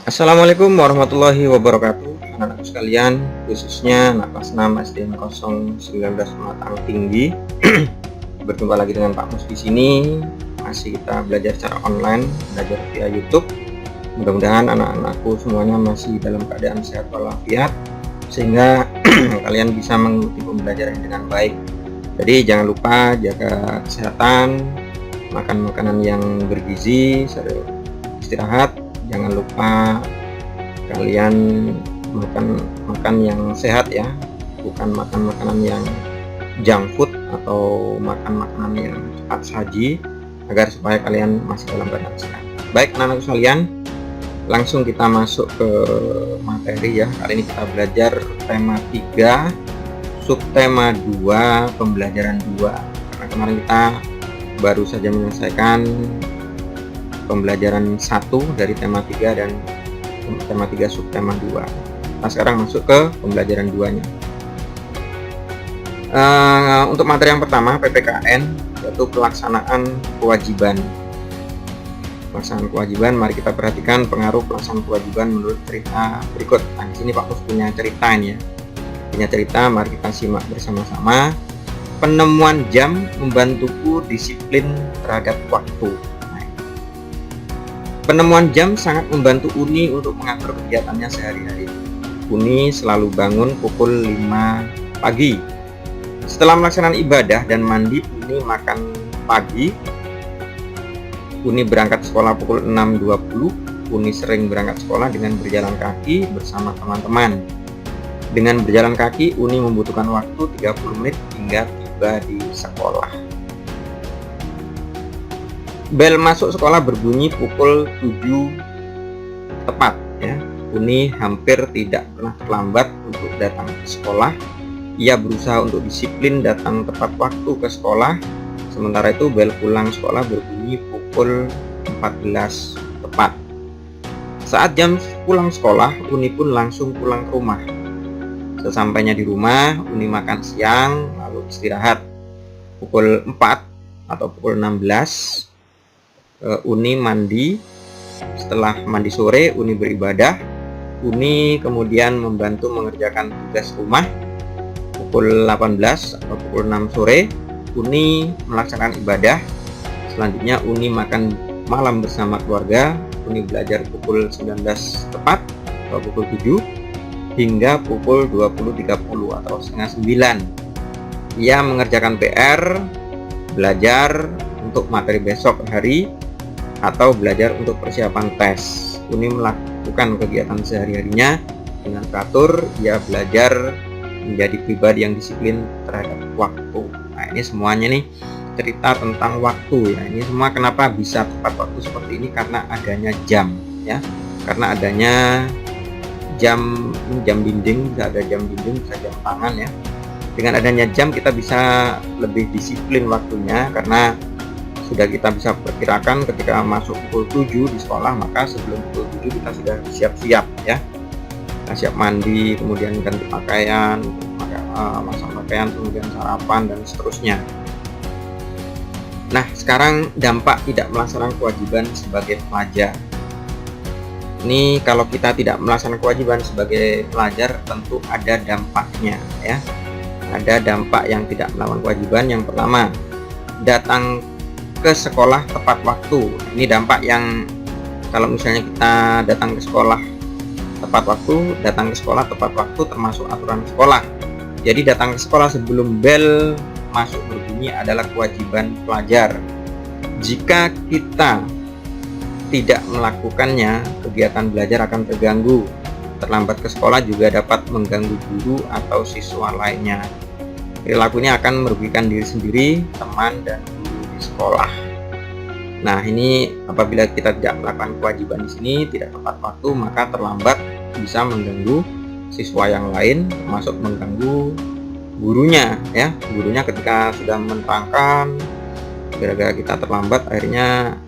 Assalamualaikum warahmatullahi wabarakatuh, anak-anak sekalian, khususnya anak kelas 6 SDN 019 Pematang Tinggi. Berjumpa lagi dengan Pak Mus di sini. Masih kita belajar secara online, belajar via YouTube. Mudah-mudahan anak-anakku semuanya masih dalam keadaan sehat walafiat, sehingga kalian bisa mengikuti pembelajaran dengan baik. Jadi jangan lupa jaga kesehatan, makan makanan yang bergizi, istirahat. Jangan lupa kalian makan yang sehat ya, bukan makan makanan yang junk food atau makan makanan yang cepat saji, agar supaya kalian masih dalam keadaan sehat. Baik anak-anak sekalian, langsung kita masuk ke materi ya. Kali ini kita belajar tema 3, subtema 2, pembelajaran 2. Karena kemarin kita baru saja menyelesaikan pembelajaran 1 dari tema 3 dan tema 3 subtema 2. Nah, sekarang masuk ke pembelajaran 2-nya. Untuk materi yang pertama, PPKN, yaitu pelaksanaan kewajiban. Pelaksanaan kewajiban, mari kita perhatikan pengaruh pelaksanaan kewajiban menurut cerita berikut. Nah, di sini Pak Mus punya cerita ini ya. Punya cerita, mari kita simak bersama-sama. Penemuan jam membantuku disiplin terhadap waktu. Penemuan jam sangat membantu Uni untuk mengatur kegiatannya sehari-hari. Uni selalu bangun pukul 5 pagi. Setelah melaksanakan ibadah dan mandi, Uni makan pagi. Uni berangkat sekolah pukul 6.20. Uni sering berangkat sekolah dengan berjalan kaki bersama teman-teman. Dengan berjalan kaki, Uni membutuhkan waktu 30 menit hingga tiba di sekolah. Bel masuk sekolah berbunyi pukul 7 tepat ya. Uni hampir tidak pernah terlambat untuk datang ke sekolah. Ia berusaha untuk disiplin datang tepat waktu ke sekolah. Sementara itu bel pulang sekolah berbunyi pukul 14 tepat. Saat jam pulang sekolah, Uni pun langsung pulang ke rumah. Sesampainya di rumah, Uni makan siang lalu istirahat. Pukul 4 atau pukul 16 Uni mandi. Setelah mandi sore, Uni beribadah. Uni kemudian membantu mengerjakan tugas rumah. Pukul 18 atau pukul 6 sore, Uni melaksanakan ibadah. Selanjutnya Uni makan malam bersama keluarga. Uni belajar pukul 19 tepat atau pukul 7 hingga pukul 20.30 atau setengah 9. Ia mengerjakan PR, belajar untuk materi besok hari, atau belajar untuk persiapan tes. Uni melakukan kegiatan sehari-harinya dengan teratur. Ia belajar menjadi pribadi yang disiplin terhadap waktu. Nah, ini semuanya nih cerita tentang waktu ya. Ini semua kenapa bisa tepat waktu seperti ini, karena adanya jam ya. Karena adanya jam dinding, bisa ada jam dinding, bisa jam tangan ya. Dengan adanya jam kita bisa lebih disiplin waktunya, karena sudah kita bisa perkirakan ketika masuk pukul 7 di sekolah, maka sebelum pukul 7 kita sudah siap-siap ya. Kita siap mandi, kemudian ganti pakaian, masang pakaian, kemudian sarapan dan seterusnya. Nah, sekarang dampak tidak melaksanakan kewajiban sebagai pelajar. Ini kalau kita tidak melaksanakan kewajiban sebagai pelajar, tentu ada dampaknya ya. Ada dampak yang tidak melakukan kewajiban. Yang pertama, datang ke sekolah tepat waktu. Ini dampak yang kalau misalnya kita datang ke sekolah tepat waktu, datang ke sekolah tepat waktu termasuk aturan sekolah. Jadi datang ke sekolah sebelum bel masuk berbunyi adalah kewajiban pelajar. Jika kita tidak melakukannya, kegiatan belajar akan terganggu. Terlambat ke sekolah juga dapat mengganggu guru atau siswa lainnya. Perilakunya akan merugikan diri sendiri, teman, dan sekolah. Nah, ini apabila kita tidak melakukan kewajiban di sini, tidak tepat waktu, maka terlambat bisa mengganggu siswa yang lain, termasuk mengganggu gurunya ya. Gurunya ketika sudah menerangkan, gara-gara kita terlambat, akhirnya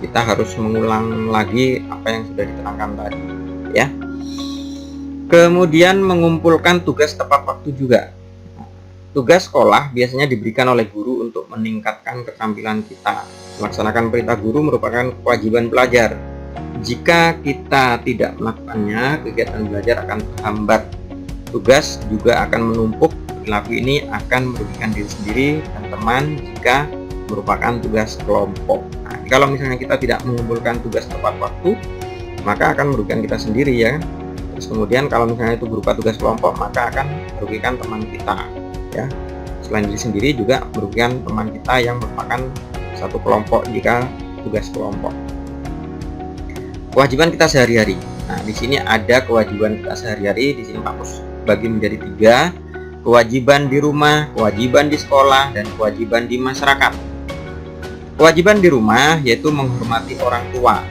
kita harus mengulang lagi apa yang sudah diterangkan tadi ya. Kemudian mengumpulkan tugas tepat waktu juga. Tugas sekolah biasanya diberikan oleh guru untuk meningkatkan keterampilan kita. Melaksanakan perintah guru merupakan kewajiban pelajar. Jika kita tidak melakukannya, kegiatan belajar akan terhambat. Tugas juga akan menumpuk. Perilaku ini akan merugikan diri sendiri dan teman jika merupakan tugas kelompok. Nah, kalau misalnya kita tidak mengumpulkan tugas tepat waktu, maka akan merugikan kita sendiri ya. Terus kemudian kalau misalnya itu berupa tugas kelompok, maka akan merugikan teman kita ya. Selain diri sendiri juga merugikan teman kita yang merupakan satu kelompok jika tugas kelompok. Kewajiban kita sehari-hari. Nah, di sini ada kewajiban kita sehari-hari. Di sini Pak Pus bagi menjadi 3. Kewajiban di rumah, kewajiban di sekolah, dan kewajiban di masyarakat. Kewajiban di rumah yaitu menghormati orang tua,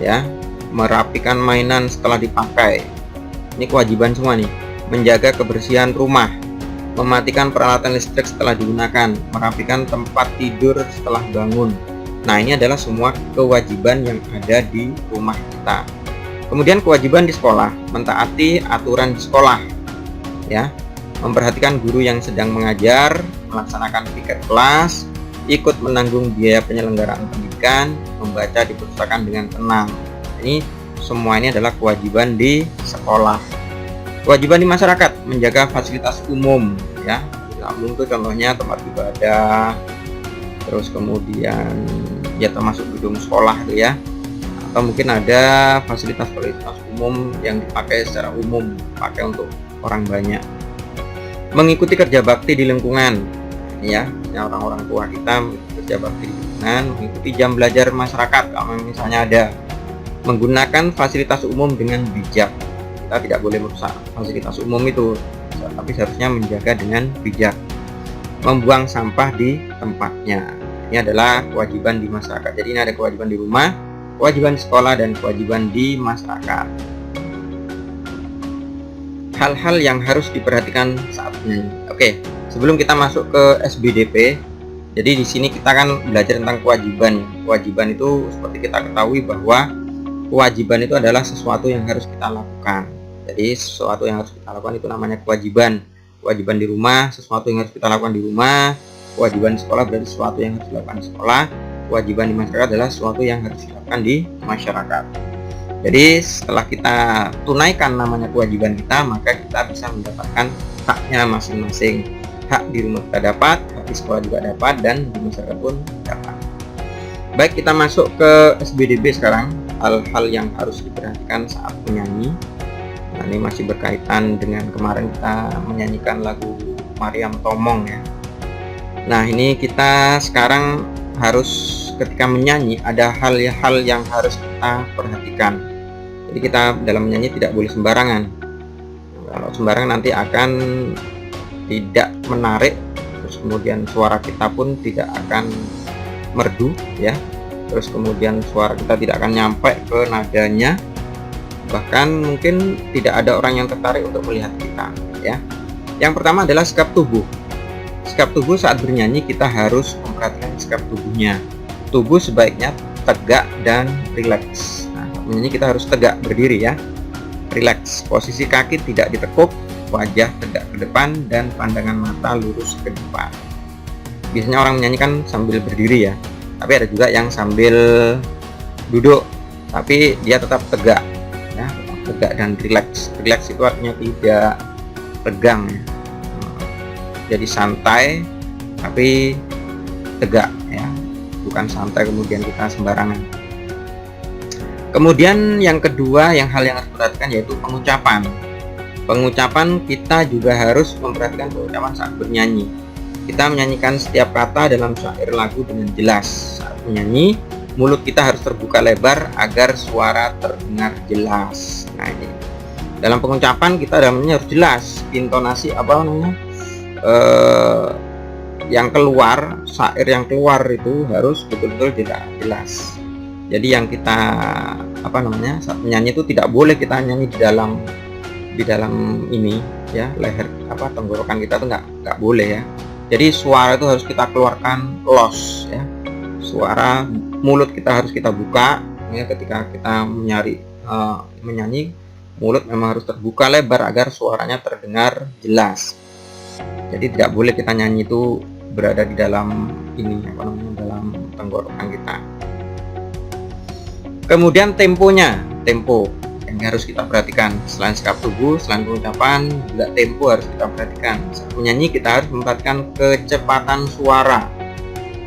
ya, merapikan mainan setelah dipakai. Ini kewajiban semua nih. Menjaga kebersihan rumah, mematikan peralatan listrik setelah digunakan, merapikan tempat tidur setelah bangun. Nah, ini adalah semua kewajiban yang ada di rumah kita. Kemudian kewajiban di sekolah, mentaati aturan di sekolah, ya, memperhatikan guru yang sedang mengajar, melaksanakan piket kelas, ikut menanggung biaya penyelenggaraan pendidikan, membaca di perpustakaan dengan tenang. Ini semua ini adalah kewajiban di sekolah. Kewajiban di masyarakat, menjaga fasilitas umum, ya. Umum itu contohnya tempat ibadah, terus kemudian ya termasuk gedung sekolah itu ya, atau mungkin ada fasilitas-fasilitas umum yang dipakai secara umum, pakai untuk orang banyak. Mengikuti kerja bakti di lingkungan, ya, orang-orang tua kita kerja bakti di lingkungan, mengikuti jam belajar masyarakat kalau misalnya ada, menggunakan fasilitas umum dengan bijak. Kita tidak boleh merusak fasilitas umum itu, tapi seharusnya menjaga dengan bijak. Membuang sampah di tempatnya. Ini adalah kewajiban di masyarakat. Jadi ini ada kewajiban di rumah, kewajiban di sekolah, dan kewajiban di masyarakat. Hal-hal yang harus diperhatikan saat menyanyi. Oke, sebelum kita masuk ke SBDP, jadi di sini kita akan belajar tentang kewajiban. Kewajiban itu seperti kita ketahui bahwa kewajiban itu adalah sesuatu yang harus kita lakukan. Jadi sesuatu yang harus kita lakukan itu namanya kewajiban. Kewajiban di rumah, sesuatu yang harus kita lakukan di rumah. Kewajiban di sekolah berarti sesuatu yang harus dilakukan di sekolah. Kewajiban di masyarakat adalah sesuatu yang harus dilakukan di masyarakat. Jadi setelah kita tunaikan namanya kewajiban kita, maka kita bisa mendapatkan haknya masing-masing. Hak di rumah kita dapat, hak di sekolah juga dapat, dan di masyarakat pun dapat. Baik, kita masuk ke SBDB sekarang. Hal-hal yang harus diperhatikan saat menyanyi. Nah, ini masih berkaitan dengan kemarin kita menyanyikan lagu Mariam Tomong ya. Nah, ini kita sekarang harus ketika menyanyi ada hal-hal yang harus kita perhatikan. Jadi kita dalam menyanyi tidak boleh sembarangan. Kalau sembarangan nanti akan tidak menarik, terus kemudian suara kita pun tidak akan merdu ya. Terus kemudian suara kita tidak akan nyampe ke nadanya. Bahkan mungkin tidak ada orang yang tertarik untuk melihat kita ya. Yang pertama adalah sikap tubuh. Sikap tubuh saat bernyanyi kita harus memperhatikan sikap tubuhnya. Tubuh sebaiknya tegak dan rileks. Nah, menyanyi kita harus tegak berdiri ya. Rileks. Posisi kaki tidak ditekuk, wajah tegak ke depan, dan pandangan mata lurus ke depan. Biasanya orang menyanyi kan sambil berdiri ya. Tapi ada juga yang sambil duduk, tapi dia tetap tegak ya, tegak dan rileks. Rileks itu artinya tidak tegang ya. Jadi santai tapi tegak ya, bukan santai kemudian kita sembarangan. Kemudian yang kedua, hal yang harus diperhatikan yaitu pengucapan. Pengucapan kita juga harus memperhatikan pengucapan saat bernyanyi. Kita menyanyikan setiap kata dalam syair lagu dengan jelas. Saat menyanyi, mulut kita harus terbuka lebar agar suara terdengar jelas. Nah, ini dalam pengucapan kita dalamnya harus jelas, intonasi apa namanya, yang keluar, syair yang keluar itu harus betul-betul jelas. Jadi yang kita saat menyanyi itu tidak boleh kita nyanyi di dalam ini ya, leher tenggorokan kita tuh nggak boleh ya. Jadi suara itu harus kita keluarkan los ya. Suara mulut kita harus kita buka ya, ketika kita menyanyi mulut memang harus terbuka lebar agar suaranya terdengar jelas. Jadi tidak boleh kita nyanyi itu berada di dalam dalam tenggorokan kita. Kemudian temponya, tempo yang harus kita perhatikan. Selain sikap tubuh, selain pengucapan, juga tempo harus kita perhatikan. Saat menyanyi kita harus memperhatikan kecepatan suara.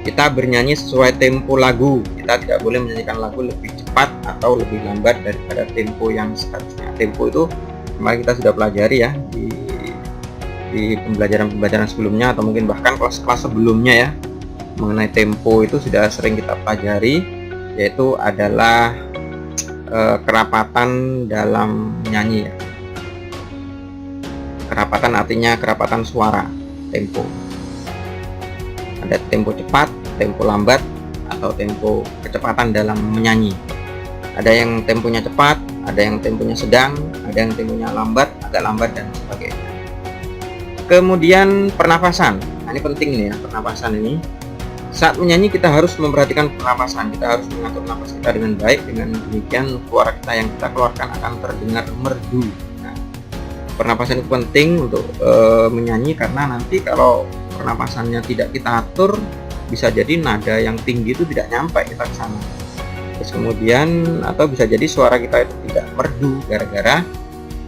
Kita bernyanyi sesuai tempo lagu. Kita tidak boleh menyanyikan lagu lebih cepat atau lebih lambat daripada tempo yang seharusnya. Tempo itu kemarin kita sudah pelajari ya di pembelajaran sebelumnya, atau mungkin bahkan kelas-kelas sebelumnya ya, mengenai tempo itu sudah sering kita pelajari, yaitu adalah kerapatan dalam menyanyi ya. Kerapatan artinya kerapatan suara, tempo. Ada tempo cepat, tempo lambat, atau tempo kecepatan dalam menyanyi. Ada yang temponya cepat, ada yang temponya sedang, ada yang temponya lambat, agak lambat, dan sebagainya. Kemudian pernapasan. Nah, ini penting nih ya, pernapasan ini. Saat menyanyi kita harus memperhatikan pernapasan. Kita harus mengatur napas kita dengan baik. Dengan demikian suara kita yang kita keluarkan akan terdengar merdu. Nah, pernapasan itu penting untuk menyanyi, karena nanti kalau pernapasannya tidak kita atur, bisa jadi nada yang tinggi itu tidak nyampe kita ke sana. Terus kemudian atau bisa jadi suara kita itu tidak merdu gara-gara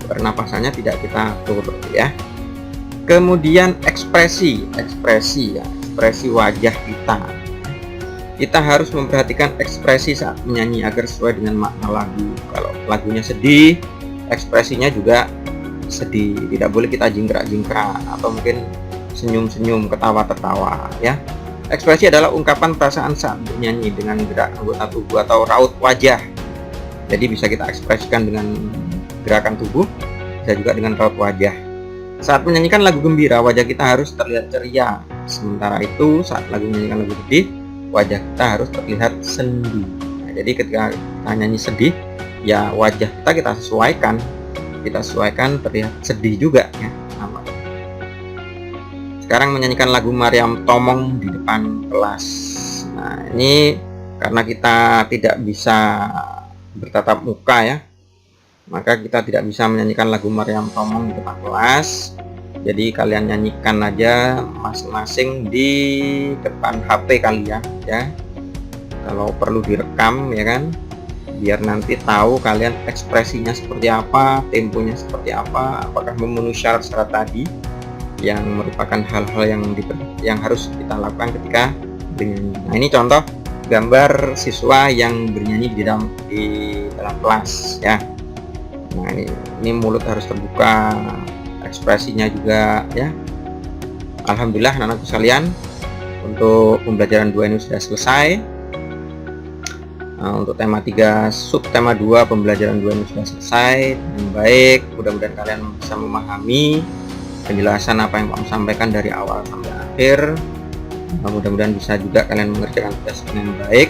pernapasannya tidak kita atur ya. Kemudian ekspresi ya, ekspresi wajah kita. Kita harus memperhatikan ekspresi saat menyanyi agar sesuai dengan makna lagu. Kalau lagunya sedih, ekspresinya juga sedih. Tidak boleh kita jingkrak-jingkrak atau mungkin senyum-senyum, ketawa-tertawa ya. Ekspresi adalah ungkapan perasaan saat bernyanyi dengan gerak anggota tubuh atau raut wajah. Jadi bisa kita ekspresikan dengan gerakan tubuh, bisa juga dengan raut wajah. Saat menyanyikan lagu gembira, wajah kita harus terlihat ceria. Sementara itu, saat lagu menyanyikan lagu sedih, wajah kita harus terlihat sendu. Nah, jadi ketika kita nyanyi sedih, ya wajah kita sesuaikan. Kita sesuaikan terlihat sedih juga ya. Sekarang menyanyikan lagu Maryam Tomong di depan kelas. Nah, ini karena kita tidak bisa bertatap muka ya, maka kita tidak bisa menyanyikan lagu Maryam Tomong di depan kelas. Jadi kalian nyanyikan aja masing-masing di depan HP kalian ya. Kalau perlu direkam ya kan, biar nanti tahu kalian ekspresinya seperti apa, temponya seperti apa, apakah memenuhi syarat-syarat tadi yang merupakan hal-hal yang harus kita lakukan ketika bernyanyi. Nah, ini contoh gambar siswa yang bernyanyi di dalam kelas ya. Nah, ini mulut harus terbuka, ekspresinya juga ya. Alhamdulillah anak-anakku sekalian, untuk pembelajaran 2 ini sudah selesai. Untuk tema 3 subtema 2 pembelajaran 2 ini sudah selesai dengan baik. Mudah-mudahan kalian bisa memahami penjelasan apa yang Pak sampaikan dari awal sampai akhir. Mudah-mudahan bisa juga kalian mengerjakan tugas dengan baik.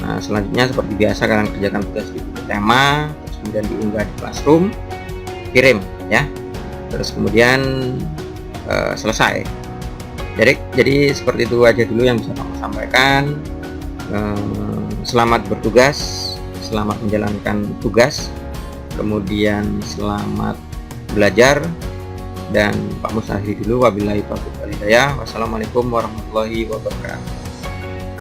Nah, selanjutnya seperti biasa kalian kerjakan tugas di buku tema, terus kemudian diunggah di Classroom, kirim ya. Terus kemudian selesai. Jadi seperti itu aja dulu yang bisa Pak sampaikan. Selamat bertugas, selamat menjalankan tugas, kemudian selamat belajar, dan Pak Mus akhiri dulu. Wabillahi taufiq wal hidayah. Wassalamualaikum warahmatullahi wabarakatuh.